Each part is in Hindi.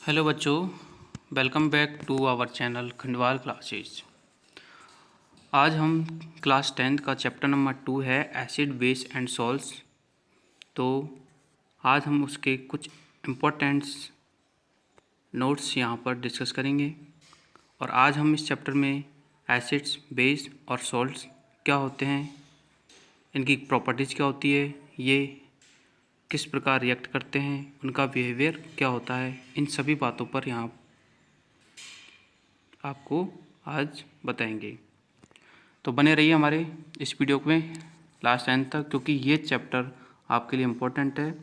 हेलो बच्चों, welcome back to our channel Khandwal classes. आज हम क्लास 10th का चैप्टर नंबर 2 है एसिड बेस एंड सॉल्ट्स। तो आज हम उसके कुछ इम्पोर्टेंट्स नोट्स यहाँ पर डिस्कस करेंगे। और आज हम इस चैप्टर में एसिड्स, बेस और सॉल्ट्स क्या होते हैं, इनकी प्रॉपर्टीज़ क्या होती है, ये किस प्रकार रिएक्ट करते हैं, उनका बिहेवियर क्या होता है, इन सभी बातों पर यहाँ आपको आज बताएंगे। तो बने रहिए हमारे इस वीडियो में लास्ट एंड तक, क्योंकि ये चैप्टर आपके लिए इम्पोर्टेंट है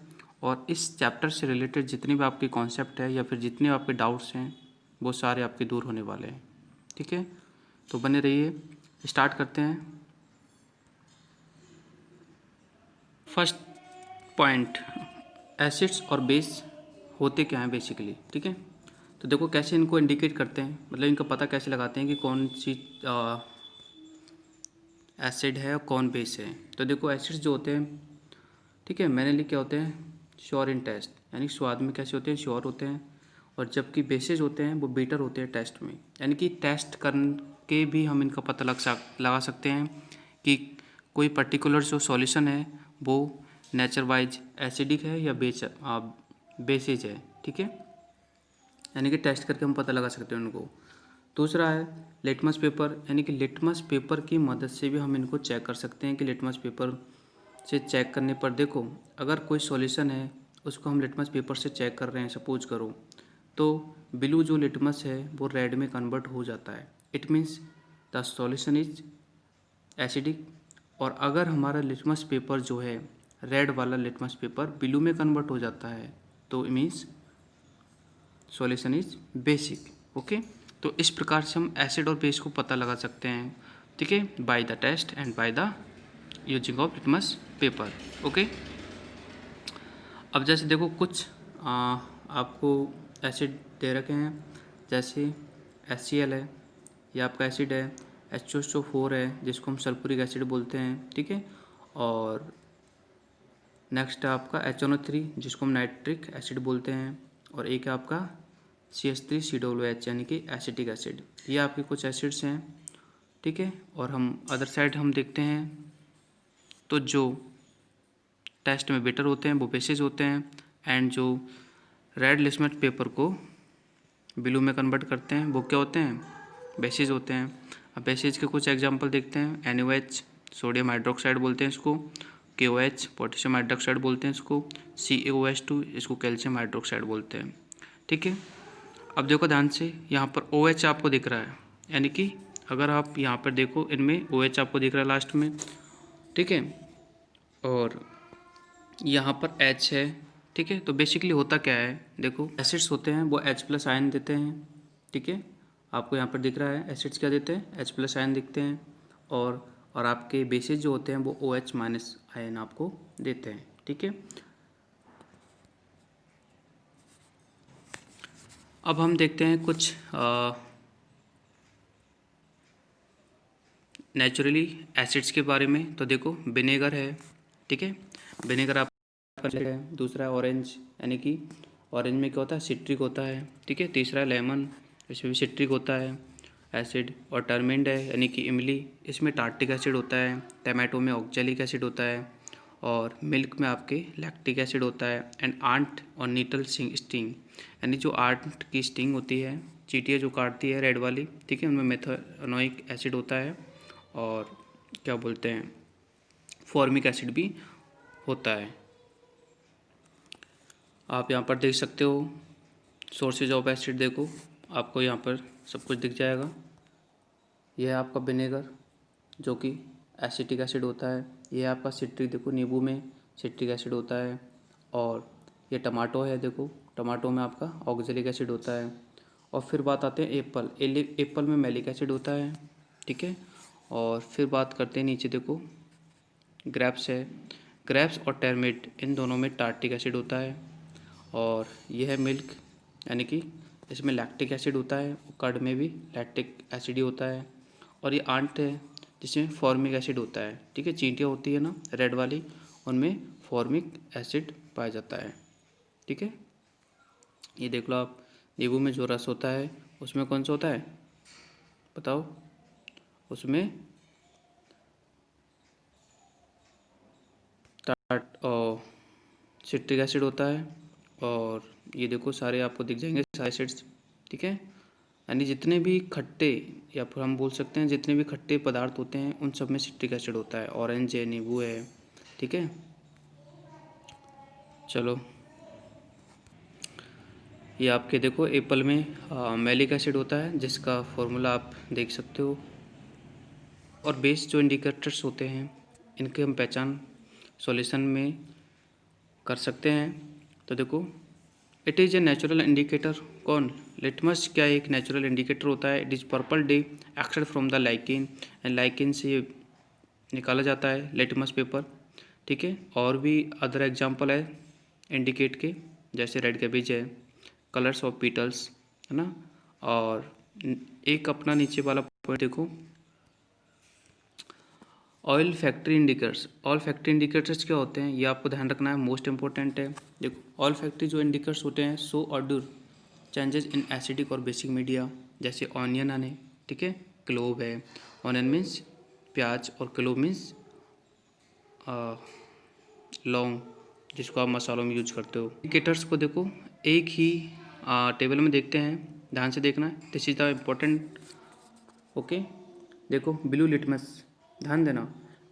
और इस चैप्टर से रिलेटेड जितनी भी आपकी कॉन्सेप्ट है या फिर जितने आपके डाउट्स हैं वो सारे आपके दूर होने वाले हैं। ठीक है, तो बने रहिए। स्टार्ट करते हैं। फर्स्ट पॉइंट, एसिड्स और बेस होते क्या हैं बेसिकली। ठीक है, तो देखो कैसे इनको इंडिकेट करते हैं, मतलब इनका पता कैसे लगाते हैं कि कौन सी एसिड है और कौन बेस है। तो देखो एसिड्स जो होते हैं, ठीक है, मैंने क्या होते हैं, श्योर इन टेस्ट, यानी स्वाद में कैसे होते हैं, श्योर होते हैं। और जबकि बेसेज होते हैं वो बीटर होते हैं टेस्ट में, यानी कि टेस्ट करके भी हम इनका पता लगा सकते हैं कि कोई पर्टिकुलर जो सॉल्यूशन है वो नेचर वाइज एसिडिक है या बेसेज है। ठीक है, यानी कि टेस्ट करके हम पता लगा सकते हैं उनको। दूसरा है लिटमस पेपर, यानी कि लिटमस पेपर की मदद से भी हम इनको चेक कर सकते हैं कि लिटमस पेपर से चेक करने पर देखो अगर कोई सॉल्यूशन है उसको हम लिटमस पेपर से चेक कर रहे हैं सपोज करो, तो ब्लू जो लिटमस है वो रेड में कन्वर्ट हो जाता है। It means the solution is acidic. और अगर हमारा लिटमस पेपर जो है रेड वाला लिटमस पेपर ब्लू में कन्वर्ट हो जाता है तो means solution is basic. Okay, तो इस प्रकार से हम एसिड और बेस को पता लगा सकते हैं। ठीक है, by the test and by the using of litmus paper. Okay, अब जैसे देखो कुछ आपको एसिड दे रखे हैं, जैसे HCl है, ये आपका एसिड है। H2SO4 है जिसको हम सल्फ्यूरिक एसिड बोलते हैं। ठीक है, और नेक्स्ट है आपका HNO3 जिसको हम नाइट्रिक एसिड बोलते हैं। और एक है आपका CH3COOH यानी कि एसिटिक एसिड। ये आपके कुछ एसिड्स हैं। ठीक है, और हम अदर साइड हम देखते हैं तो जो टेस्ट में बेटर होते हैं वो बेसिस होते हैं, एंड जो रेड लिटमस पेपर को ब्लू में कन्वर्ट करते हैं वो क्या होते हैं, बेसिस होते हैं। अब बेसिस के कुछ एग्जांपल देखते हैं। NaOH सोडियम हाइड्रोक्साइड बोलते हैं इसको, KOH पोटेशियम हाइड्रोक्साइड बोलते हैं इसको, CaOH2 इसको कैल्शियम हाइड्रोक्साइड बोलते हैं। ठीक है, अब देखो ध्यान से, यहाँ पर OH आपको दिख रहा है, यानी कि अगर आप यहाँ पर देखो इनमें OH आपको दिख रहा है लास्ट में। ठीक है, और यहाँ पर H है। ठीक है, तो बेसिकली होता क्या है, देखो एसिड्स होते हैं वो H+ आयन देते हैं। ठीक है, आपको यहाँ पर दिख रहा है एसिड्स क्या देते हैं, H+ आयन दिखते हैं। और आपके बेसिस जो होते हैं वो OH- आयन आपको देते हैं। ठीक है, अब हम देखते हैं कुछ नेचुरली एसिड्स के बारे में। तो देखो विनेगर है। ठीक है, विनेगर आप है। दूसरा है ऑरेंज, यानी कि ऑरेंज में क्या होता है, सिट्रिक होता है। ठीक है, तीसरा है लेमन, इसमें भी सिट्रिक होता है एसिड। और टर्मेंड है यानी कि इमली, इसमें टार्टिक एसिड होता है। टमाटो में ऑक्जेलिक एसिड होता है। और मिल्क में आपके लैक्टिक एसिड होता है। एंड आंट और नीटल स्टिंग, यानी जो आंट की स्टिंग होती है, चींटियाँ जो काटती है रेड वाली, ठीक है, उनमें मेथनोइक एसिड होता है। और क्या बोलते हैं, फॉर्मिक एसिड भी होता है। आप यहाँ पर देख सकते हो सोर्सेज ऑफ एसिड, देखो आपको यहाँ पर सब कुछ दिख जाएगा। यह है आपका विनेगर जो कि एसिटिक एसिड होता है। यह आपका सिट्रिक, देखो नींबू में सिट्रिक एसिड होता है। और ये टमाटो है, देखो टमाटो में आपका ऑक्जेलिक एसिड होता है। और फिर बात आते हैं एप्पल, एप्पल में मैलिक एसिड होता है। ठीक है, और फिर बात करते हैं नीचे देखो ग्रेप्स है, ग्रेप्स और टर्मेट इन दोनों में टार्टिक एसिड होता है। और यह है मिल्क, यानी कि इसमें लैक्टिक एसिड होता है, और कर्ड में भी लैक्टिक एसिड ही होता है। और ये आंट है जिसमें फॉर्मिक एसिड होता है। ठीक है, चींटियाँ होती है ना रेड वाली, उनमें फॉर्मिक एसिड पाया जाता है। ठीक है, ये देख लो आप नींबू में जो रस होता है उसमें कौन सा होता है बताओ? उसमें सिट्रिक एसिड होता है। और ये देखो सारे आपको दिख जाएंगे सारे एसिड्स, ठीक है। यानी जितने भी खट्टे, या फिर हम बोल सकते हैं जितने भी खट्टे पदार्थ होते हैं उन सब में सिट्रिक एसिड होता है। ऑरेंज है, नींबू है, ठीक है। चलो, ये आपके देखो एप्पल में मैलिक एसिड होता है जिसका फॉर्मूला आप देख सकते हो। और बेस जो इंडिकेटर्स होते हैं इनके हम पहचान सॉल्यूशन में कर सकते हैं। तो देखो, it is a natural indicator. कौन? लिटमस क्या एक नेचुरल इंडिकेटर होता है। It is purple day extract from the lichen, and lichen से निकाला जाता है लिटमस पेपर, ठीक है। और भी अदर एग्जांपल है इंडिकेट के, जैसे रेड कैबेज है, कलर्स ऑफ पीटल्स, है ना। और एक अपना नीचे वाला पॉइंट देखो, oil factory indicators. Oil factory indicators क्या होते हैं ये आपको ध्यान रखना है, मोस्ट इंपॉर्टेंट है। देखो, ऑयल फैक्ट्री जो इंडिकेटर्स होते हैं so order changes in acidic और बेसिक मीडिया, जैसे ऑनियन आने, ठीक है, क्लोव है। ऑनियन मीन्स प्याज और क्लोव मीन्स लौंग, जिसको आप मसालों में यूज करते हो। इंडिकेटर्स को देखो एक ही टेबल में देखते हैं, ध्यान से देखना है, this is the important. Okay, देखो ब्लू लिटमस, ध्यान देना,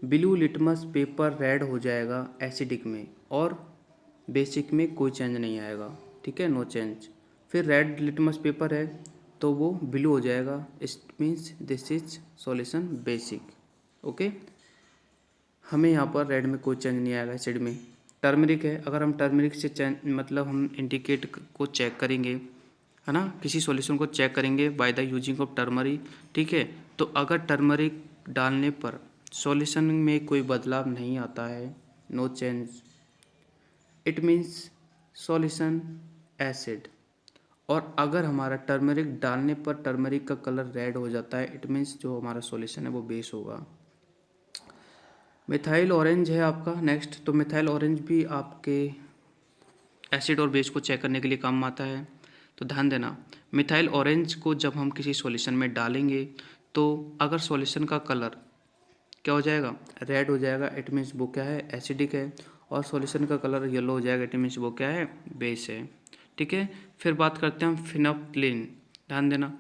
ब्लू लिटमस पेपर रेड हो जाएगा एसिडिक में, और बेसिक में कोई चेंज नहीं आएगा, ठीक है, नो चेंज। फिर रेड लिटमस पेपर है तो वो ब्लू हो जाएगा, it means this is solution basic. Okay, हमें यहाँ पर रेड में कोई चेंज नहीं आएगा एसिड में। टर्मरिक है, अगर हम टर्मरिक से चेंज मतलब हम इंडिकेट को चेक करेंगे, है ना, किसी सॉल्यूशन को चेक करेंगे bye the using of turmeric, ठीक है। तो अगर टर्मरिक डालने पर सॉल्यूशन में कोई बदलाव नहीं आता है, no change, it means solution acid. और अगर हमारा टर्मरिक डालने पर टर्मरिक का कलर रेड हो जाता है, इट मीन्स जो हमारा सॉल्यूशन है वो बेस होगा। मिथाइल ऑरेंज है आपका नेक्स्ट। तो मिथाइल ऑरेंज भी आपके एसिड और बेस को चेक करने के लिए काम आता है। तो ध्यान देना, मिथाइल ऑरेंज को जब हम किसी सॉल्यूशन में डालेंगे तो अगर सॉल्यूशन का कलर क्या हो जाएगा, रेड हो जाएगा, इट मीन्स वो क्या है, एसिडिक है। और सॉल्यूशन का कलर येलो हो जाएगा, इट मीन्स वो क्या है, बेस है, ठीक है। फिर बात करते हैं हम फिनोप्थलीन, ध्यान देना,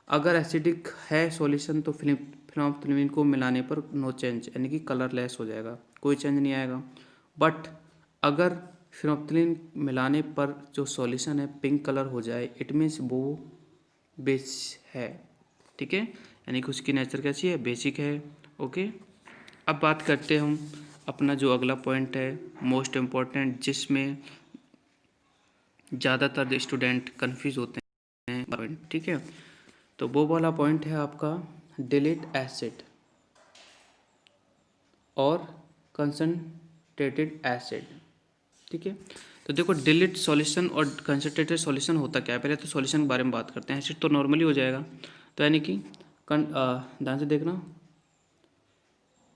अगर एसिडिक है सॉल्यूशन तो फिनोप्थलीन को मिलाने पर नो चेंज, यानी कि कलरलेस हो जाएगा, कोई चेंज नहीं आएगा। बट अगर फिनोप्थलीन मिलाने पर जो सॉल्यूशन है पिंक कलर हो जाए, इट मीन्स वो बेस है, ठीक है, यानी कि उसकी नेचर कैसी है, बेसिक है। ओके, अब बात करते हैं हम अपना जो अगला पॉइंट है मोस्ट इम्पॉर्टेंट, जिसमें ज़्यादातर स्टूडेंट कंफ्यूज होते हैं पॉइंट, ठीक है। तो वो वाला पॉइंट है आपका डिलीट एसिड और कंसनट्रेटेड एसिड, ठीक है। तो देखो, डिलीट सॉल्यूशन और कंसनट्रेटेड सॉल्यूशन होता क्या है, पहले तो सॉल्यूशन के बारे में बात करते हैं। एसिड तो नॉर्मली हो जाएगा, तो यानी कि ध्यान से देखना,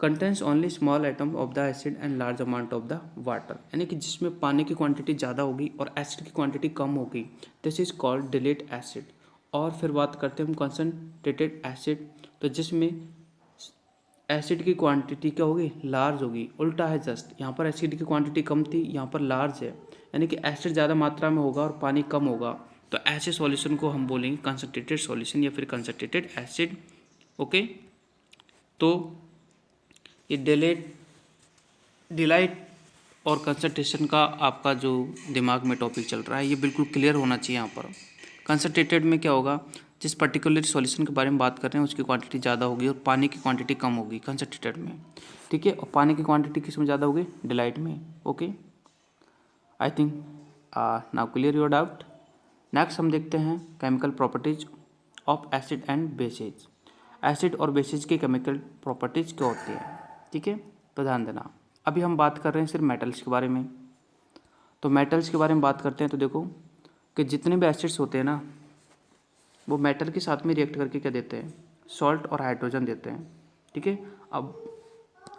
contains only small item of the acid and large amount of the water, यानी कि जिसमें पानी की क्वांटिटी ज़्यादा होगी और एसिड की क्वांटिटी कम होगी, this is called delete acid. और फिर बात करते हैं हम कंसनट्रेटेड एसिड, तो जिसमें एसिड की क्वांटिटी क्या होगी, लार्ज होगी। उल्टा है जस्ट, यहाँ पर एसिड की क्वांटिटी कम थी, यहाँ पर लार्ज है, यानी कि एसिड ज़्यादा मात्रा में होगा और पानी कम होगा। तो ऐसे सॉल्यूशन को हम बोलेंगे कंसनट्रेटेड सॉल्यूशन या फिर कंसनट्रेटेड एसिड। ओके, तो ये डिलाइट और कंसनट्रेशन का आपका जो दिमाग में टॉपिक चल रहा है ये बिल्कुल क्लियर होना चाहिए। यहाँ पर कंसनट्रेटेड में क्या होगा, जिस पर्टिकुलर सॉल्यूशन के बारे में बात कर रहे हैं उसकी क्वांटिटी ज़्यादा होगी और पानी की क्वांटिटी कम होगी कंसनट्रेटेड में, ठीक है। और पानी की क्वांटिटी किस में ज़्यादा होगी, डिलाइट में। Okay, I think now clear your doubt. Next हम देखते हैं chemical properties of acid and bases. Acid और बेसिज की केमिकल प्रॉपर्टीज क्या होती है, ठीक है। तो ध्यान देना, अभी हम बात कर रहे हैं सिर्फ मेटल्स के बारे में। तो मेटल्स के बारे में बात करते हैं तो देखो कि जितने भी एसिड्स होते हैं ना वो मेटल के साथ में रिएक्ट करके क्या देते हैं, सॉल्ट और हाइड्रोजन देते हैं, ठीक है। अब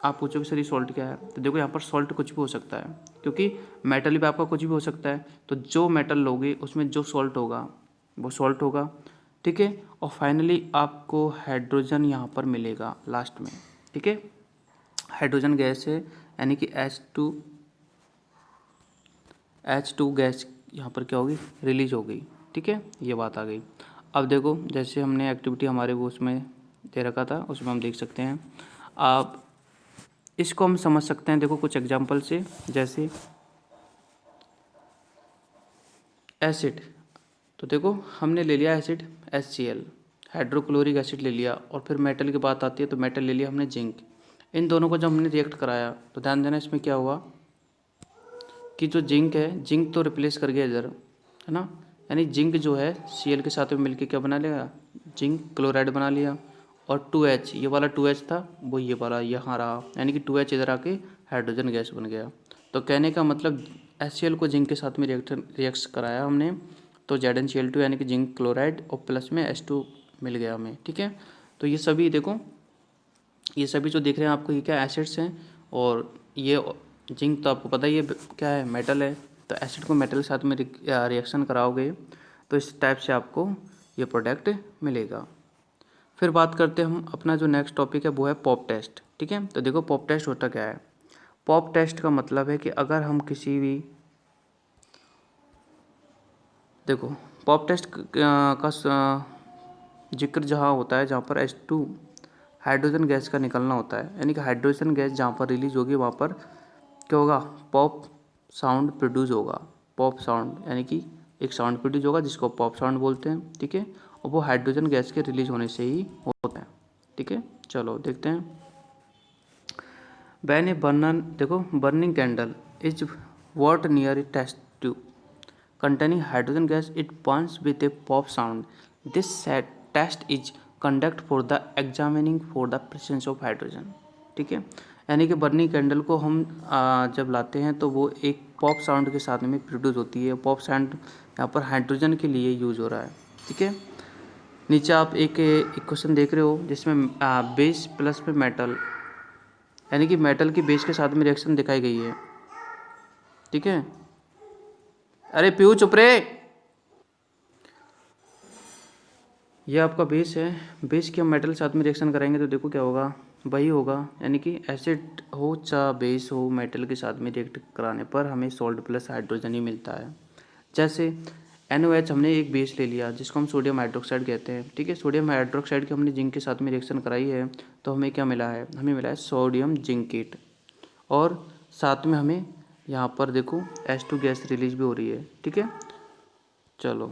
आप पूछोगे सर ये सॉल्ट क्या है, तो देखो यहाँ पर सॉल्ट कुछ भी हो सकता है, क्योंकि मेटल भी आपका कुछ भी हो सकता है। तो जो मेटल लोगे उसमें जो सॉल्ट होगा वो सॉल्ट होगा, ठीक है। और फाइनली आपको हाइड्रोजन यहाँ पर मिलेगा लास्ट में, ठीक है। हाइड्रोजन गैस है यानी कि H2 गैस यहाँ पर क्या होगी, रिलीज हो गई, ठीक है। ये बात आ गई। अब देखो जैसे हमने एक्टिविटी हमारे वो उसमें दे रखा था, उसमें हम देख सकते हैं। आप इसको हम समझ सकते हैं, देखो कुछ एग्जांपल से, जैसे एसिड, तो देखो हमने ले लिया एसिड HCl, हाइड्रोक्लोरिक एसिड ले लिया, और फिर मेटल की बात आती है तो मेटल ले लिया हमने जिंक। इन दोनों को जब हमने रिएक्ट कराया तो ध्यान देना इसमें क्या हुआ कि जो जिंक है, जिंक तो रिप्लेस कर गया इधर, है ना। यानी जिंक जो है Cl के साथ में मिलके क्या बना लिया, जिंक क्लोराइड बना लिया। और 2H, ये वाला 2H था वो ये वाला यहाँ रहा, यानी कि 2H इधर आके हाइड्रोजन गैस बन गया। तो कहने का मतलब HCl को जिंक के साथ में रिएक्ट कराया हमने, तो ZnCl2 यानी कि जिंक क्लोराइड और प्लस में H2 मिल गया हमें, ठीक है। तो ये सभी देखो, ये सभी जो देख रहे हैं आपको, ये क्या एसिड्स हैं, और ये जिंक तो आपको पता ही है क्या है, मेटल है। तो एसिड को मेटल के साथ में रिएक्शन कराओगे तो इस टाइप से आपको ये प्रोडक्ट मिलेगा। फिर बात करते हैं हम, अपना जो नेक्स्ट टॉपिक है वो है पॉप टेस्ट, ठीक है। तो देखो पॉप टेस्ट होता क्या है। पॉप टेस्ट का मतलब है कि अगर हम किसी भी, देखो पॉप टेस्ट का जिक्र जहाँ होता है जहाँ पर H2 हाइड्रोजन गैस का निकलना होता है, यानी कि हाइड्रोजन गैस जहाँ पर रिलीज होगी वहाँ पर क्या होगा, पॉप साउंड प्रोड्यूस होगा। पॉप साउंड यानी कि एक साउंड प्रोड्यूस होगा जिसको पॉप साउंड बोलते हैं, ठीक है। और वो हाइड्रोजन गैस के रिलीज होने से ही होता है, ठीक है। चलो देखते हैं। वैन ए बर्नर, देखो burning candle is what near a test tube containing hydrogen gas, it burns with a pop sound. This test is conduct for the examining for the presence of hydrogen, ठीक है। यानी कि बर्निंग कैंडल को हम जब लाते हैं तो वो एक पॉप साउंड के साथ में प्रोड्यूस होती है। पॉप साउंड यहाँ पर हाइड्रोजन के लिए यूज हो रहा है, ठीक है। नीचे आप एक क्वेश्चन देख रहे हो जिसमें बेस प्लस में मेटल, यानी कि मेटल की बेस के साथ में रिएक्शन दिखाई गई है, ठीक है। अरे पीयू चुप रे। ये आपका बेस है, बेस की हम मेटल साथ में रिएक्शन करेंगे तो देखो क्या होगा, वही होगा, यानी कि एसिड हो चाहे बेस हो, मेटल के साथ में रिएक्ट कराने पर हमें सॉल्ट प्लस हाइड्रोजन ही मिलता है। जैसे NOH हमने एक बेस ले लिया जिसको हम सोडियम हाइड्रोक्साइड कहते हैं, ठीक है। सोडियम हाइड्रोक्साइड की हमने जिंक के साथ में रिएक्शन कराई है तो हमें क्या मिला है, हमें मिला है सोडियम जिंकेट, और साथ में हमें यहाँ पर देखो H2 गैस रिलीज भी हो रही है, ठीक है। चलो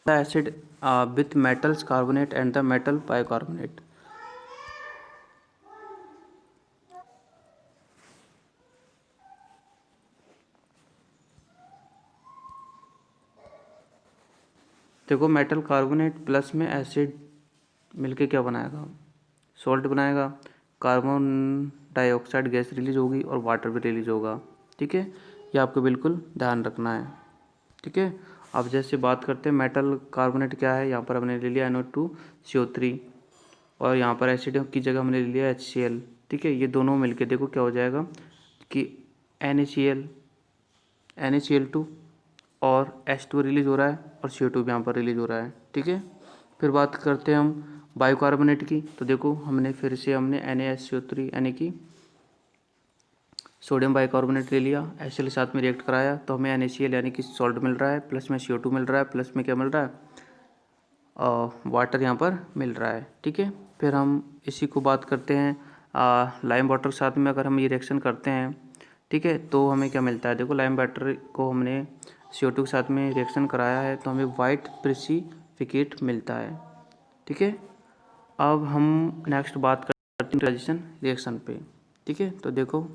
the acid with metals carbonate and the metal bicarbonate, देखो मेटल कार्बोनेट प्लस में एसिड मिलके क्या बनाएगा, सॉल्ट बनाएगा। कार्बन डाइऑक्साइड गैस रिलीज होगी और वाटर भी रिलीज होगा, ठीक है। ये आपको बिल्कुल ध्यान रखना है, ठीक है। अब जैसे बात करते हैं मेटल कार्बोनेट क्या है, यहाँ पर हमने ले लिया NO2CO3, और यहाँ पर एसिड की जगह हमने ले लिया HCl, ठीक है। ये दोनों मिलके देखो क्या हो जाएगा कि NaCl2 और H2 रिलीज हो रहा है और CO2 भी यहाँ पर रिलीज हो रहा है, ठीक है। फिर बात करते हैं हम बायोकार्बोनेट की, तो देखो हमने फिर से हमने NaSO3 यानी कि सोडियम बाइकार्बोनेट ले लिया, HCl के साथ में रिएक्ट कराया तो हमें NaCl यानी कि सॉल्ट मिल रहा है, प्लस में CO2 मिल रहा है, प्लस में क्या मिल रहा है, वाटर यहाँ पर मिल रहा है, ठीक है। फिर हम इसी को बात करते हैं लाइम वाटर के साथ में अगर हम ये रिएक्शन करते हैं, ठीक है, तो हमें क्या मिलता है, देखो लाइम वाटर को हमने CO2 के साथ में रिएक्शन कराया है तो हमें वाइट प्रेसिपिटेट मिलता है, ठीक है। अब हम नेक्स्ट बात करते हैं न्यूट्रलाइजेशन रिएक्शन पे, ठीक है। तो देखो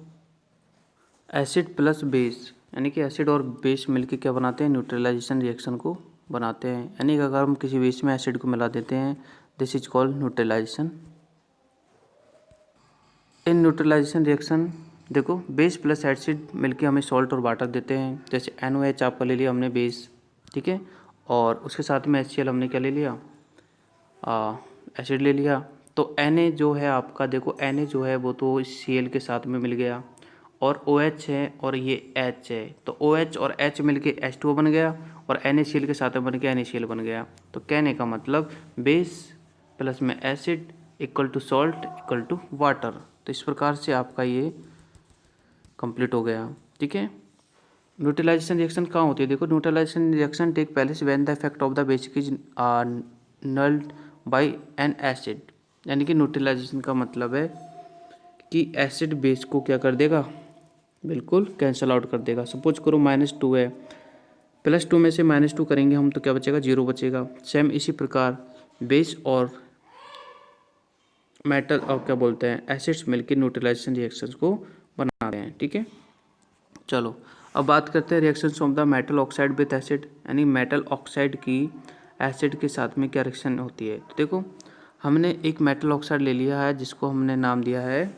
एसिड प्लस बेस, यानी कि एसिड और बेस मिलके क्या बनाते हैं, न्यूट्रलाइजेशन रिएक्शन को बनाते हैं। यानी कि अगर हम किसी बेस में एसिड को मिला देते हैं, this is called neutralization. In neutralization reaction देखो बेस प्लस एसिड मिलके हमें सॉल्ट और वाटर देते हैं। जैसे NOH आपका ले लिया हमने बेस, ठीक है, और उसके साथ में HCl हमने क्या ले लिया, एसिड ले लिया। तो Na जो है आपका, देखो Na जो है वो तो Cl के साथ में मिल गया, और OH है और ये H है, तो OH और H मिलके H2O बन गया और NaCl के साथ में बन के NaCl बन गया। तो कहने का मतलब बेस प्लस में acid equal to salt equal to water. तो इस प्रकार से आपका ये कंप्लीट हो गया। ठीक है, न्यूट्रलाइजेशन रिएक्शन कहाँ होती है? देखो, neutralization reaction take place when the effect of the basic is nulled by an acid. यानी कि न्यूट्रलाइजेशन का मतलब है कि एसिड बेस को क्या कर देगा, बिल्कुल कैंसिल आउट कर देगा। सपोज करो -2 है, +2 में से -2 करेंगे हम तो क्या बचेगा, 0 बचेगा। सेम इसी प्रकार बेस और मेटल और क्या बोलते हैं एसिड्स मिलकर न्यूट्रलाइजेशन रिएक्शंस को बनाते हैं। ठीक है, चलो अब बात करते हैं reactions of the metal oxide with acid. यानी मेटल ऑक्साइड की एसिड के साथ में क्या रिएक्शन होती है। तो देखो, हमने एक मेटल ऑक्साइड ले लिया है जिसको हमने नाम दिया है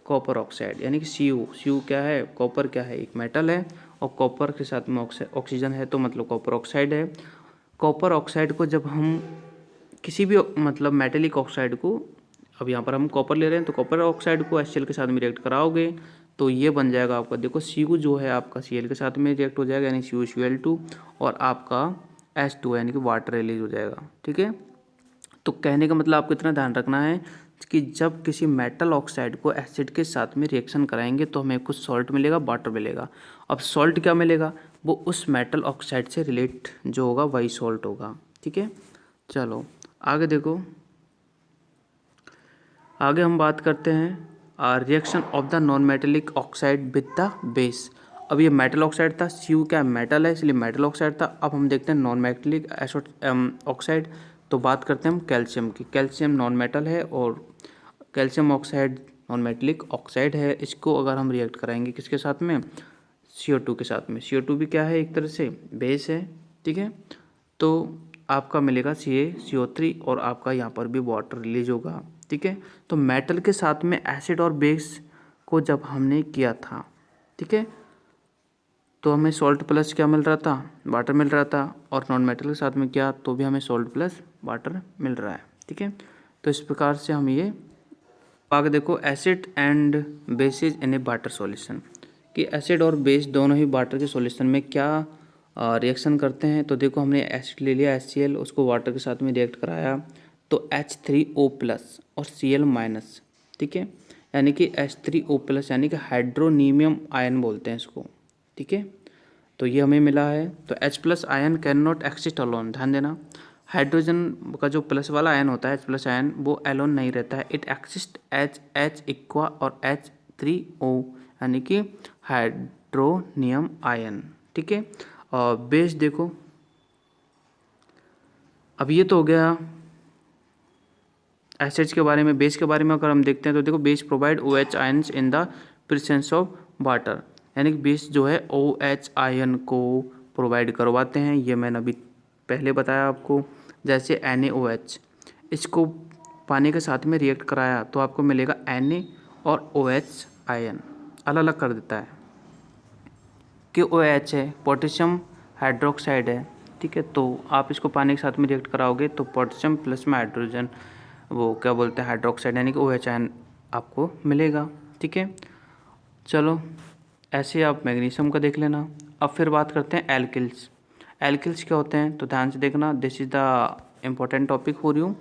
कॉपर ऑक्साइड, यानी कि Cu क्या है, कॉपर क्या है, एक मेटल है और कॉपर के साथ में ऑक्सीजन है, तो मतलब कॉपर ऑक्साइड है। कॉपर ऑक्साइड को जब हम किसी भी मतलब मेटेलिक ऑक्साइड को, अब यहाँ पर हम कॉपर ले रहे हैं तो कॉपर ऑक्साइड को HCl के साथ में रिएक्ट कराओगे तो ये बन जाएगा आपका, देखो Cu जो है आपका Cl के साथ में रिएक्ट हो जाएगा यानी CuCl2 और आपका H2 यानी कि वाटर रिलीज हो जाएगा। ठीक है, तो कहने का मतलब आपको इतना ध्यान रखना है कि जब किसी मेटल ऑक्साइड को एसिड के साथ में रिएक्शन कराएंगे तो हमें कुछ सॉल्ट मिलेगा, वाटर मिलेगा। अब सॉल्ट क्या मिलेगा, वो उस मेटल ऑक्साइड से रिलेट जो होगा वही सॉल्ट होगा। ठीक है, चलो आगे देखो, आगे हम बात करते हैं reaction of the non metallic oxide with the base. अब ये मेटल ऑक्साइड था, Cu क्या मेटल है इसलिए मेटल ऑक्साइड था। अब हम देखते हैं नॉन मेटेलिक ऑक्साइड, तो बात करते हैं हम कैल्शियम की। कैल्शियम नॉन मेटल है और calcium oxide non metallic oxide है। इसको अगर हम रिएक्ट कराएंगे किसके साथ में, CO2 के साथ में। CO2 भी क्या है, एक तरह से बेस है। ठीक है, तो आपका मिलेगा CaCO3 और आपका यहाँ पर भी वाटर रिलीज होगा। ठीक है, तो मेटल के साथ में एसिड और बेस को जब हमने किया था, ठीक है, तो हमें सॉल्ट प्लस क्या मिल रहा था, वाटर मिल रहा था, और नॉन मेटल के साथ में किया तो भी हमें सॉल्ट प्लस वाटर मिल रहा है। ठीक है, तो इस प्रकार से हम ये आगे देखो acid and bases in A water solution, कि एसिड और बेस दोनों ही वाटर के सॉल्यूशन में क्या रिएक्शन करते हैं। तो देखो, हमने एसिड ले लिया HCl, उसको वाटर के साथ में रिएक्ट कराया तो H3O प्लस और Cl-। ठीक है, यानी कि H3O प्लस यानी कि हाइड्रोनीमियम आयन बोलते हैं इसको। ठीक है, तो ये हमें मिला है। तो H plus ion can not exist alone, ध्यान देना, हाइड्रोजन का जो प्लस वाला आयन होता है H प्लस आयन वो एलोन नहीं रहता है, इट एक्सिस्ट एच H इक्वा और H3O यानी कि हाइड्रोनियम आयन। ठीक है, और बेस देखो, अब ये तो हो गया एसिड्स के बारे में। बेस के बारे में अगर हम देखते हैं तो देखो, base provide OH ions in the presence of water, यानी कि बेस जो है OH आयन को प्रोवाइड करवाते हैं। ये मैंने अभी पहले बताया आपको, जैसे NaOH, इसको पानी के साथ में रिएक्ट कराया तो आपको मिलेगा Na और OH आयन, अलग अलग कर देता है। कि OH है, पोटेशियम हाइड्रोक्साइड है। ठीक है, तो आप इसको पानी के साथ में रिएक्ट कराओगे तो पोटेशियम प्लस में हाइड्रोजन, वो क्या बोलते हैं हाइड्रोक्साइड यानी कि OH आयन आपको मिलेगा। ठीक है, चलो ऐसे आप मैग्नीशियम का देख लेना। अब फिर बात करते हैं एल्किल्स। एल्किल्स क्या होते हैं तो ध्यान से देखना, this is the important topic for you.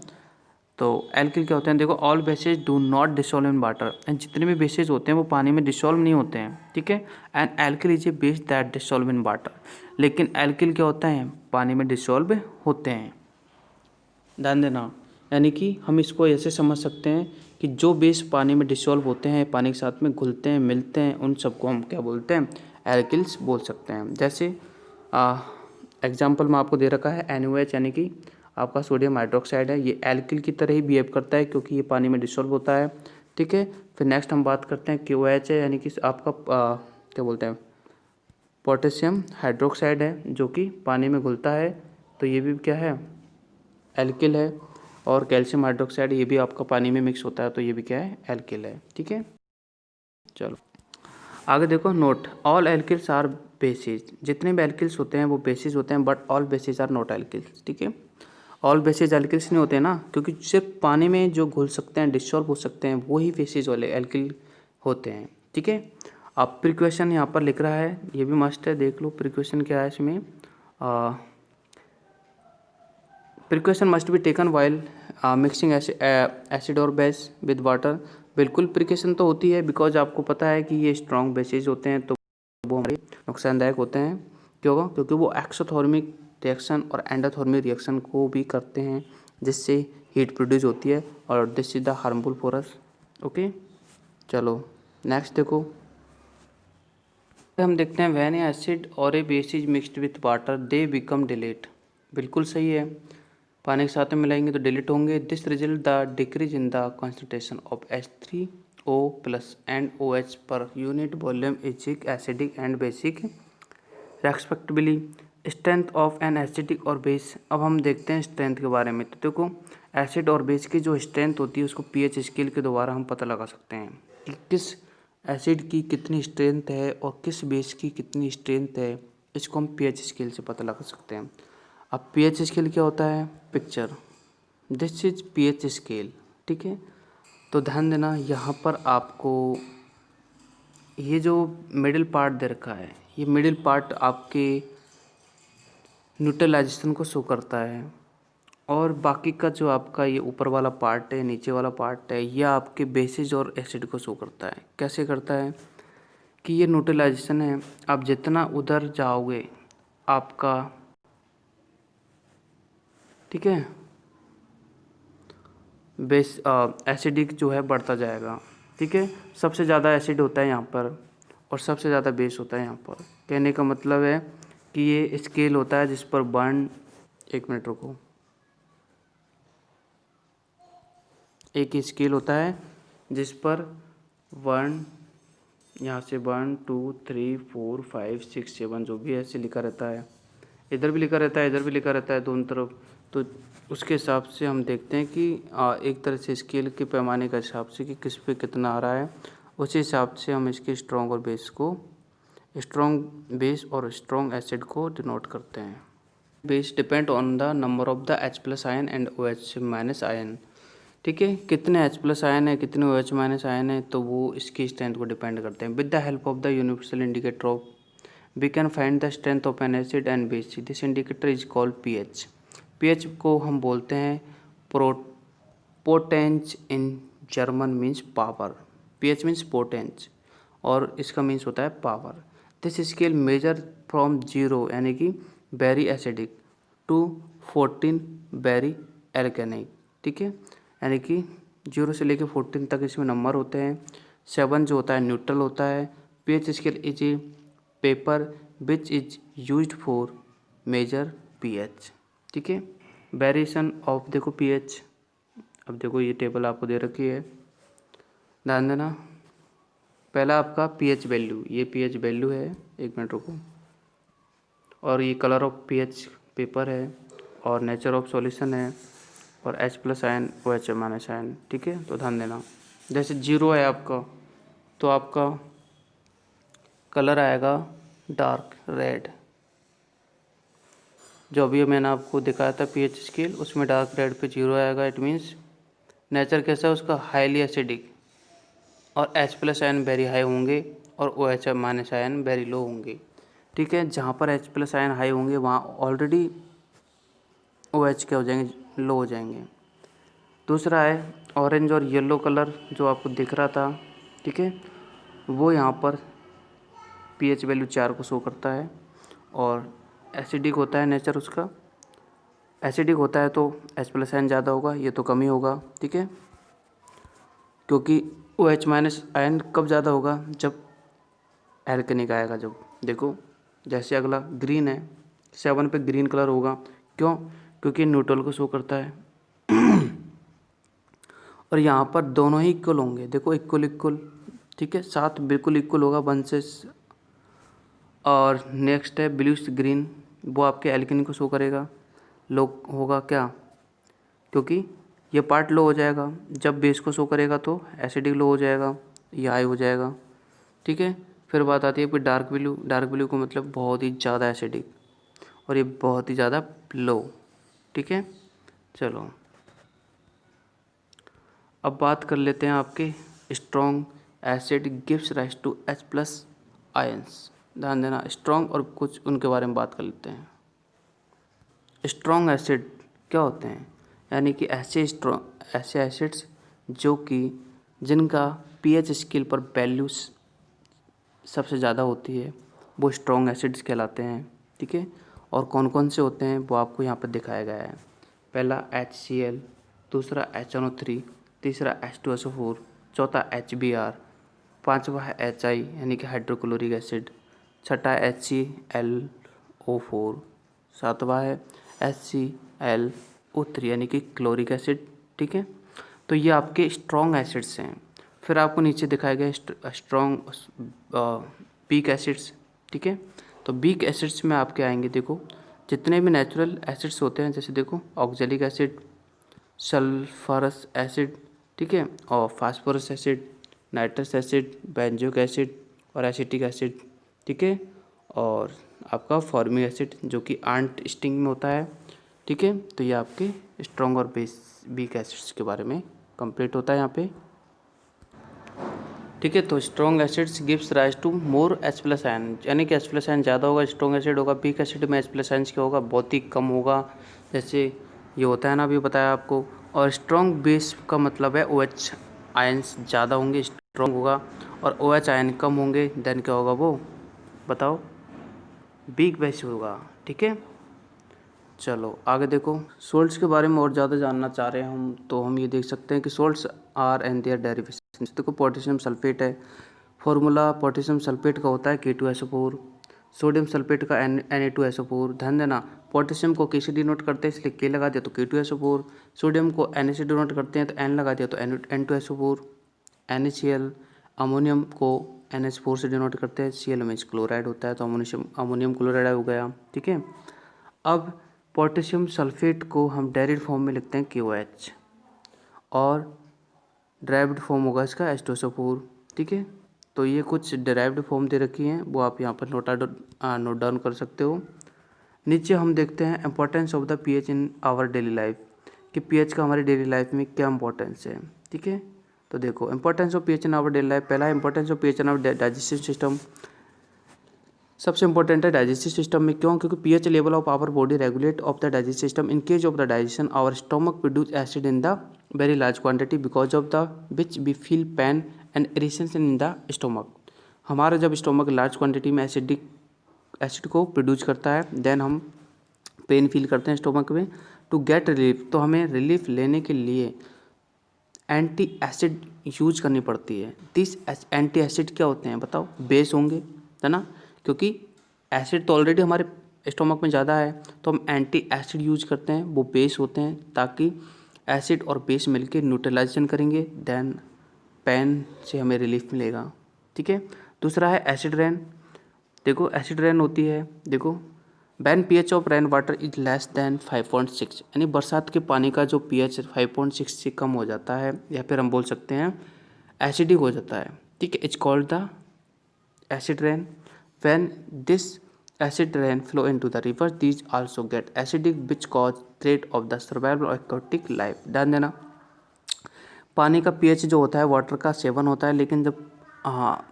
तो एल्किल क्या होते हैं, देखो, all bases do not dissolve in water, and जितने भी बेसेज होते हैं वो पानी में डिसॉल्व नहीं होते हैं। ठीक है, and alkyl is a base that dissolve in water, लेकिन एल्किल क्या होता है, पानी में डिसॉल्व होते हैं। ध्यान देना, यानी कि हम इसको ऐसे समझ सकते हैं कि जो बेस पानी में डिसॉल्व होते हैं, पानी के साथ में घुलते हैं, मिलते हैं, उन सबको हम क्या बोलते हैं, एल्किल्स बोल सकते हैं। जैसे एग्जाम्पल में आपको दे रखा है NaOH, यानी कि आपका सोडियम हाइड्रोक्साइड है, ये एल्किल की तरह ही बिहेव करता है क्योंकि ये पानी में डिसॉल्व होता है। ठीक है, फिर नेक्स्ट हम बात करते हैं KOH है, यानी कि आपका क्या बोलते हैं, पोटेशियम हाइड्रोक्साइड है जो कि पानी में घुलता है, तो ये भी क्या है, एल्किल है। और कैल्शियम हाइड्रोक्साइड, ये भी आपका पानी में मिक्स होता है, तो ये भी क्या है, एल्किल है। ठीक है, चलो आगे देखो, note, all alkalis are bases, जितने भी एल्किल्स होते हैं वो बेसिस होते हैं, but all bases are not alkalis. ठीक है, ऑल बेसिस एल्किल्स नहीं होते ना, क्योंकि सिर्फ पानी में जो घुल सकते हैं, डिसॉल्व हो सकते हैं, वही बेसिस वाले एल्किल होते हैं। ठीक है, अब प्रिक्वेशन यहाँ पर लिख रहा है, ये भी मस्ट है, देख लो प्रिक्वेशन क्या है इसमें। Precaution must be taken while mixing acid और बेस विद वाटर। बिल्कुल प्रिक्वेशन तो होती है, बिकॉज आपको पता है कि ये स्ट्रॉन्ग बेसिस होते हैं तो वो हमारे नुकसानदायक होते हैं। क्यों होगा? क्योंकि वो एक्सोथर्मिक रिएक्शन और एंडोथर्मिक रिएक्शन को भी करते हैं, जिससे हीट प्रोड्यूस होती है, और this is the harmful for us. Okay, चलो नेक्स्ट देखो, हम देखते हैं व्हेन एसिड और a base is mixed with water they become dilute. बिल्कुल सही है, पानी के साथ में मिलाएंगे तो डिलीट होंगे। This result the decrease in the concentration of H3O plus and OH per unit volume इजिक acidic and basic respectively. Strength of an acidic और बेस। अब हम देखते हैं स्ट्रेंथ के बारे में। तो देखो, एसिड और बेस की जो स्ट्रेंथ होती है उसको pH स्केल के द्वारा हम पता लगा सकते हैं कि किस एसिड की कितनी स्ट्रेंथ है और किस बेस की कितनी स्ट्रेंथ है, इसको हम pH स्केल से पता लगा सकते हैं। अब pH स्केल क्या होता है? Picture, this is pH scale, ठीक है। तो ध्यान देना, यहाँ पर आपको ये जो मिडिल पार्ट दे रखा है, ये मिडिल पार्ट आपके न्यूट्रलाइजेशन को शो करता है, और बाकी का जो आपका ये ऊपर वाला पार्ट है, नीचे वाला पार्ट है, ये आपके बेसिस और एसिड को शो करता है। कैसे करता है कि ये न्यूट्रलाइजेशन है, आप जितना उधर जाओगे आपका, ठीक है, बेस एसिडिक जो है बढ़ता जाएगा, ठीक है। सबसे ज़्यादा एसिड होता है यहाँ पर और सबसे ज़्यादा बेस होता है यहाँ पर। कहने का मतलब है कि ये स्केल होता है जिस पर बर्न, एक मिनट रुको, एक स्केल होता है जिस पर 1, यहाँ से 1 2 3 4 5 6 7 जो भी ऐसे लिखा रहता है, इधर भी लिखा रहता है, इधर भी लिखा रहता है, दोनों तरफ। तो उसके हिसाब से हम देखते हैं कि एक तरह से स्केल के पैमाने का हिसाब से कि किस पे कितना आ रहा है, उसी हिसाब से हम इसके स्ट्रॉन्ग और बेस को, स्ट्रॉन्ग बेस और स्ट्रॉन्ग एसिड को डिनोट करते हैं। Base depend on the number of the H+ ion and OH- ion, ठीक है। कितने H+ आयन है, कितने OH- आयन है, तो वो इसकी स्ट्रेंथ को डिपेंड करते हैं। With the help of the universal indicator of we can find the strength of an acid and base. This indicator is called pH। pH को हम बोलते हैं पोटेंच in German means power. pH means पोटेंच और इसका मीन्स होता है power. This scale measure from 0 यानी कि वेरी एसिडिक टू 14 वेरी एल्केनिक, ठीक है। यानी कि 0 से लेकर 14 तक इसमें नंबर होते हैं। 7 जो होता है न्यूट्रल होता है। pH scale is a paper which is used for measure pH, ठीक है। वेरिएशन ऑफ देखो pH, अब देखो ये टेबल आपको दे रखी है, ध्यान देना। पहला आपका pH वैल्यू, ये pH वैल्यू है, एक मिनट रुको, और ये कलर ऑफ pH पेपर है, और नेचर ऑफ सॉल्यूशन है, और H+ आयन OH- आयन, ठीक है। तो ध्यान देना, जैसे 0 है आपका तो आपका कलर आएगा डार्क रेड, जो अभी मैंने आपको दिखाया था pH स्केल, उसमें डार्क रेड पे 0 आएगा। इट मीन्स नेचर कैसा है उसका, हाईली एसिडिक, और H+ आयन वेरी हाई होंगे और OH- आयन वेरी लो होंगे, ठीक है। जहाँ पर H+ आयन हाई होंगे वहाँ ऑलरेडी OH क्या हो जाएंगे, लो हो जाएंगे। दूसरा है ऑरेंज और येलो कलर जो आपको दिख रहा था, ठीक है, वो यहाँ पर pH वैल्यू 4 को शो करता है, और एसिडिक होता है नेचर उसका, एसिडिक होता है तो H+ आयन ज़्यादा होगा, ये तो कम ही होगा, ठीक है। क्योंकि OH- आयन कब ज़्यादा होगा, जब एल्केनिक आएगा, जब देखो जैसे अगला ग्रीन है, 7 पे ग्रीन कलर होगा, क्यों? क्योंकि न्यूट्रल को शो करता है। और यहाँ पर दोनों ही इक्वल होंगे, देखो इक्वल इक्वल, ठीक है, 7 बिल्कुल इक्वल होगा 1 से। और नेक्स्ट है ब्लूइश ग्रीन, वो आपके एल्केनिक को शो करेगा, लो होगा क्या, क्योंकि ये पार्ट लो हो जाएगा, जब बेस को शो करेगा तो एसिडिक लो हो जाएगा, ये हाई हो जाएगा, ठीक है। फिर बात आती है कि डार्क ब्लू, डार्क ब्लू को मतलब बहुत ही ज़्यादा एसिडिक, और ये बहुत ही ज़्यादा लो, ठीक है। चलो अब बात कर लेते हैं आपके strong acid gives rise to H+ ions. ध्यान देना, स्ट्रॉन्ग और कुछ उनके बारे में बात कर लेते हैं। स्ट्रॉन्ग एसिड क्या होते हैं, यानी कि ऐसे एसिड्स जो कि जिनका pH स्केल पर वैल्यूज सबसे ज़्यादा होती है वो स्ट्रॉन्ग एसिड्स कहलाते हैं। ठीक है, और कौन कौन से होते हैं वो आपको यहाँ पर दिखाया गया है। पहला HCl, दूसरा HNO3, तीसरा H2SO4, चौथा HBr, पांचवा है HI यानी कि हाइड्रोक्लोरिक एसिड, छठा HClO4, सातवां है HClO3 यानी कि क्लोरिक एसिड। ठीक है, तो ये आपके स्ट्रॉन्ग एसिड्स हैं। फिर आपको नीचे दिखाया गया स्ट्रॉन्ग वीक एसिड्स। ठीक है, तो वीक एसिड्स में आपके आएंगे, देखो जितने भी नेचुरल एसिड्स होते हैं, जैसे देखो ऑक्जेलिक एसिड, सल्फरस एसिड, ठीक है, और phosphorus acid, nitrous acid, benzoic acid और एसिटिक एसिड। ठीक है, और आपका फॉर्मिक एसिड जो कि आंट स्टिंग में होता है। ठीक है, तो ये आपके स्ट्रॉन्ग और वीक एसिड्स के बारे में कंप्लीट होता है यहाँ पे। ठीक है, तो strong acids gives rise to more H+ ion, यानी कि H+ आयन ज़्यादा होगा, स्ट्रॉन्ग एसिड होगा। वीक एसिड में H+ आयन क्या होगा, बहुत ही कम होगा, जैसे ये होता है ना, अभी बताया आपको। और स्ट्रॉन्ग बेस का मतलब है OH आयन्स ज़्यादा होंगे, स्ट्रॉन्ग होगा, और OH आयन कम होंगे, देन क्या होगा वो बताओ, वीक बेस होगा। ठीक है, चलो आगे देखो। सोल्ट्स के बारे में और ज़्यादा जानना चाह रहे हैं हम, तो हम ये देख सकते हैं कि salts are and their derivations. देखो पोटेशियम सल्फेट है, फॉर्मूला पोटेशियम सल्फेट का होता है K2SO4, सोडियम सल्फेट का Na2SO4। ध्यान देना, पोटेशियम को K से डिनोट करते हैं इसलिए K लगा दिया तो K2SO4, सोडियम को Na से डिनोट करते हैं तो N लगा दिया तो N2SO4, NaCl, अमोनियम को NH4 से डिनोट करते हैं, Cl में क्लोराइड होता है तो अमोनियम क्लोराइड हो गया। ठीक है, अब पोटेशियम सल्फेट को हम डायरेक्ट फॉर्म में लिखते हैं KOH, और ड्राइव्ड फॉर्म होगा इसका H2SO4। ठीक है, तो ये कुछ डिराइव्ड फॉर्म दे रखी हैं, वो आप यहाँ पर नोट डाउन कर सकते हो। नीचे हम देखते हैं importance of the pH in our daily life, कि pH का हमारी डेली लाइफ में क्या इंपॉर्टेंस है। ठीक है, तो देखो importance of pH in our daily life, पहला है importance of pH in our digestive system. सबसे इंपॉर्टेंट है डाइजेस्टिव सिस्टम में, क्यों, क्योंकि pH level of our body regulate of the digestive system. In case of the digestion our stomach produce acid in the very large quantity because of the which we feel pain and irritation in the stomach. हमारा जब स्टोमक लार्ज क्वांटिटी में एसिड को प्रोड्यूस करता है, देन हम पेन फील करते हैं स्टोमक में। टू गेट रिलीफ, तो हमें रिलीफ लेने के लिए एंटी एसिड यूज करनी पड़ती है। दिस एंटी एसिड क्या होते हैं बताओ, बेस होंगे, है ना, क्योंकि एसिड तो ऑलरेडी हमारे स्टोमक में ज़्यादा है, तो हम एंटी एसिड यूज करते हैं, वो बेस होते हैं, ताकि एसिड और बेस मिलके न्यूट्रलाइजेशन करेंगे, देन पेन से हमें रिलीफ मिलेगा। ठीक है, दूसरा है एसिड रेन। देखो एसिड रेन होती है, देखो when pH of rain water is less than 5.6, यानी बरसात के पानी का जो pH 5.6 से कम हो जाता है, या फिर हम बोल सकते हैं एसिडिक हो जाता है। ठीक है, it's called the acid rain. When this acid rain flow into the river these also get acidic which cause threat of the survival of aquatic life. ध्यान देना, पानी का pH जो होता है वाटर का 7 होता है, लेकिन जब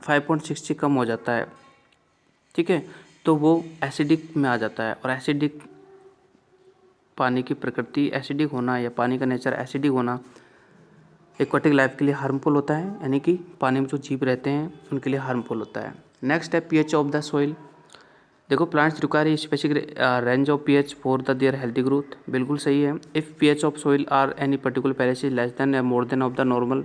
5.6 से कम हो जाता है, ठीक है, तो वो एसिडिक में आ जाता है। और एसिडिक पानी की प्रकृति एसिडिक होना, या पानी का नेचर एसिडिक होना एक्वाटिक लाइफ के लिए हार्मफुल होता है, यानी कि पानी में जो जीव रहते हैं उनके लिए हार्मफुल होता है। नेक्स्ट है pH ऑफ द सॉइल। देखो plants require specific range of pH for the their healthy growth, बिल्कुल सही है। If pH of soil are any particular pH is less than या more than of the normal,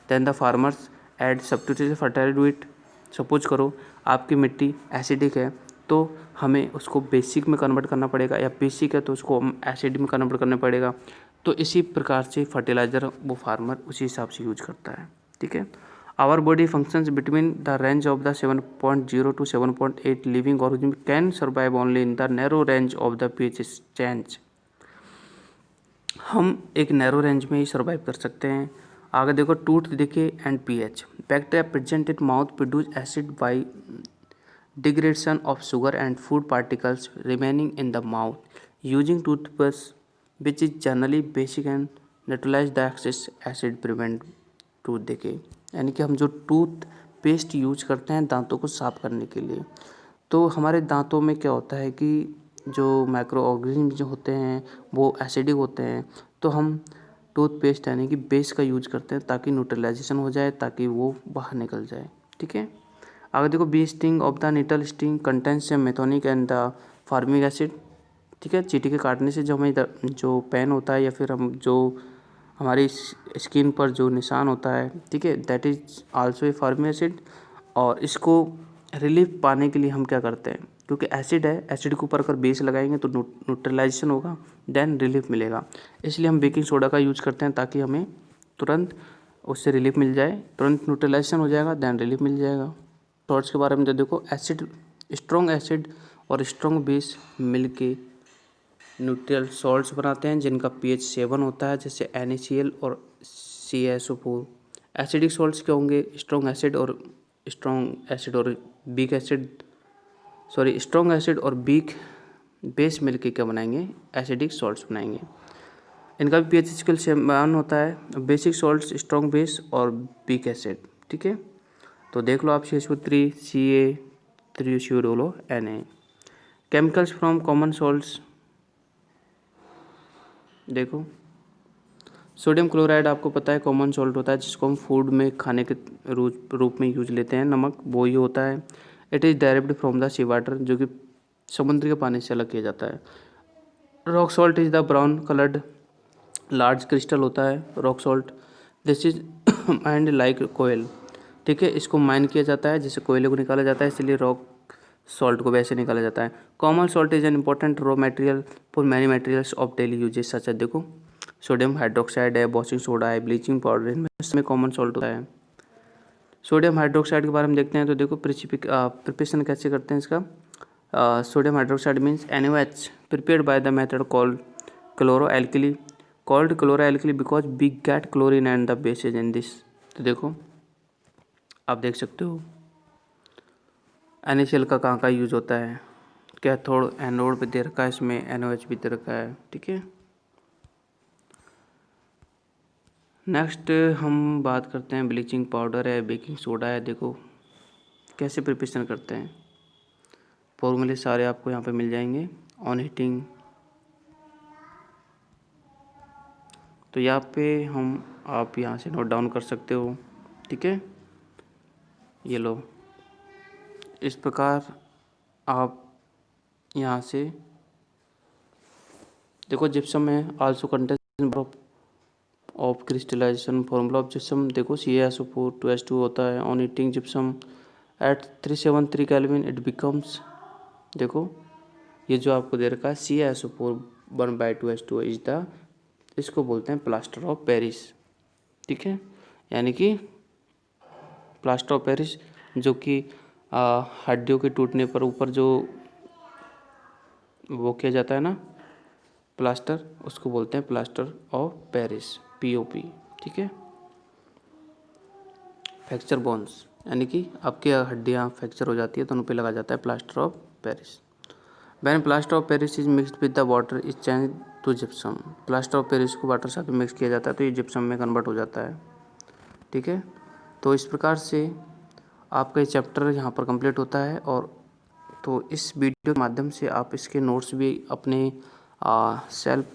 then the farmers add substituted fertile to it. Suppose करो आपकी मिट्टी एसिडिक है, तो हमें उसको बेसिक में कन्वर्ट करना पड़ेगा, या बेसिक है तो उसको हम एसिड में कन्वर्ट करना पड़ेगा। तो इसी प्रकार से फर्टिलाइज़र वो फार्मर उसी हिसाब से यूज करता है। ठीक है, our body functions between the range of the 7.0 to 7.8 living organism can survive only in the narrow range of the pH change. हम एक नैरो रेंज में ही सर्वाइव कर सकते हैं। आगे देखो tooth decay and pH। Bacteria present in mouth produce acid by degradation of sugar and food particles remaining in the mouth using toothbrush, which is generally basic and neutralize the excess acid prevent tooth decay। यानी कि हम जो टूथ पेस्ट यूज करते हैं दांतों को साफ करने के लिए, तो हमारे दांतों में क्या होता है कि जो माइक्रो ऑर्गेनिज्म जो होते हैं वो एसिडिक होते हैं, तो हम टूथपेस्ट यानी कि बेस का यूज करते हैं ताकि न्यूट्रलाइजेशन हो जाए, ताकि वो बाहर निकल जाए। ठीक है, अगर देखो bee sting of the nettle sting contents methanoic and the formic acid. ठीक है, चींटी के काटने से जो हमें जो पेन होता है या फिर हम जो हमारी स्किन पर जो निशान होता है, ठीक है, that is also a formic acid. और इसको रिलीफ पाने के लिए हम क्या करते हैं, क्योंकि एसिड है, एसिड के ऊपर अगर बेस लगाएंगे तो न्यूट्रलाइजेशन होगा, देन रिलीफ मिलेगा। इसलिए हम बेकिंग सोडा का यूज करते हैं ताकि हमें तुरंत उससे रिलीफ मिल जाए, तुरंत न्यूट्रलाइजेशन हो जाएगा, देन रिलीफ मिल जाएगा। सॉल्ट्स के बारे में तो देखो, एसिड, स्ट्रॉन्ग एसिड और स्ट्रॉन्ग बेस मिलके न्यूट्रल सॉल्ट्स बनाते हैं जिनका pH 7 होता है, जैसे NaCl और CaSO4। एसिडिक सॉल्ट्स क्या होंगे, स्ट्रॉन्ग एसिड और weak acid, sorry strong acid और वीक बेस मिलके क्या बनाएंगे, एसिडिक सॉल्ट्स बनाएंगे। इनका भी pH स्केल 7 होता है, बेसिक सॉल्ट्स, स्ट्रॉन्ग बेस और वीक एसिड। ठीक है, तो देख लो आप CH3 Ca3CO Na। Chemicals from common salts, देखो सोडियम क्लोराइड आपको पता है कॉमन सॉल्ट होता है जिसको हम फूड में खाने के रूप में यूज लेते हैं, नमक वो ही होता है। It is direct from the sea water, जो कि समुद्र के पानी से अलग किया जाता है। Rock salt is the brown coloured large crystal होता है rock salt. This is mined like कोयल। ठीक है, इसको माइन किया जाता है, जैसे कोयले को निकाला जाता है, इसलिए रॉक सॉल्ट को वैसे निकाला जाता है। Common salt is an important raw material for many materials of daily uses such. देखो सोडियम हाइड्रोक्साइड है, वॉशिंग सोडा है, ब्लीचिंग पाउडर है, इसमें कॉमन सॉल्ट होता है। सोडियम हाइड्रोक्साइड के बारे में देखते हैं, तो देखो प्रिपरेशन कैसे करते हैं इसका। Sodium hydroxide means NaOH prepared by the method called chloro alkali, called chloro alkali because we get chlorine and the basis in this. तो देखो आप देख सकते हो NaCl का कहाँ का यूज होता है, कैथोड एनोड पे दे रखा है, इसमें NaOH भी दे रखा है। ठीक है, नेक्स्ट हम बात करते हैं ब्लीचिंग पाउडर है, बेकिंग सोडा है। देखो कैसे प्रिपरेशन करते हैं, फॉर्मूले सारे आपको यहाँ पे मिल जाएंगे। ऑन हीटिंग, तो यहाँ पे आप यहाँ से नोट डाउन कर सकते हो। ठीक है, ये लो, इस प्रकार आप यहाँ से देखो जिप्सम है also contain of crystallization formula of gypsum. देखो CaSO4 2H2 होता है। On heating gypsum at 373 kelvin it becomes, देखो ये जो आपको दे रखा है CaSO4 1/2H2 इज द, इसको बोलते हैं प्लास्टर ऑफ पेरिस। ठीक है, यानी कि प्लास्टर ऑफ पेरिस जो कि हड्डियों के टूटने पर ऊपर जो वो किया जाता है ना प्लास्टर, उसको बोलते हैं प्लास्टर ऑफ पेरिस, POP। ठीक है, फ्रैक्चर बोन्स यानी कि आपकी हड्डियाँ फ्रैक्चर हो जाती है तो उन पर लगा जाता है plaster of Paris. When plaster of Paris is mixed with the water is change to gypsum. Plaster of Paris को वाटर से मिक्स किया जाता है तो ये जिप्सम में कन्वर्ट हो जाता है। ठीक है, तो इस प्रकार से आपका ये चैप्टर यहाँ पर कंप्लीट होता है। और तो इस वीडियो के माध्यम से आप इसके नोट्स भी अपने सेल्फ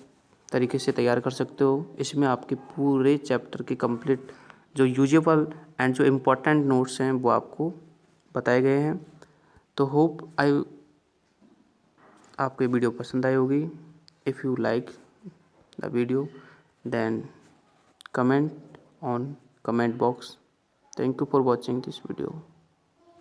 तरीके से तैयार कर सकते हो। इसमें आपके पूरे चैप्टर के कंप्लीट जो यूजेबल एंड जो इम्पोर्टेंट नोट्स हैं वो आपको बताए गए हैं। तो होप आपको ये वीडियो पसंद आई होगी। If you like the video then comment on comment box. Thank you for watching this video.